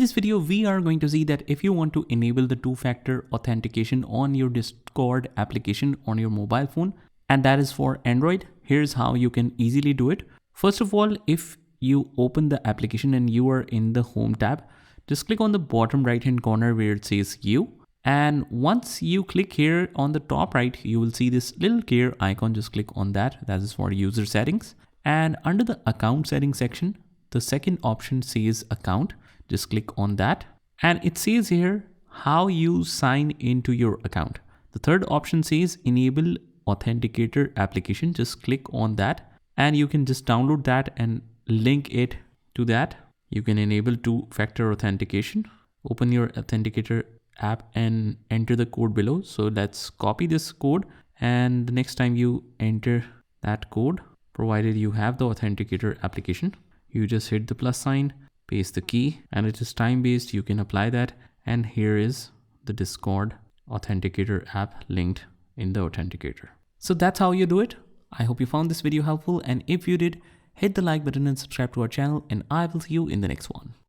this video, we are going to see that if you want to enable the two-factor authentication on your Discord application on your mobile phone, and that is for Android, here's how you can easily do it. First of all, if you open the application and you are in the home tab, just click on the bottom right hand corner where it says you. And once you click here on the top right, you will see this little gear icon. Just click on that. That is for user settings. And under the account settings section, the second option says account. Just click on that. And it says here how you sign into your account. The third option says enable authenticator application. Just click on that. And you can just download that and link it to that. You can enable two-factor authentication. Open your authenticator app and enter the code below. So let's copy this code, and the next time you enter that code, provided you have the authenticator application, you just hit the plus sign, paste the key, and it is time based. You can apply that, and here is the Discord authenticator app linked in the authenticator. So that's how you do it. I hope you found this video helpful, and if you did, hit the like button and subscribe to our channel, and I will see you in the next one.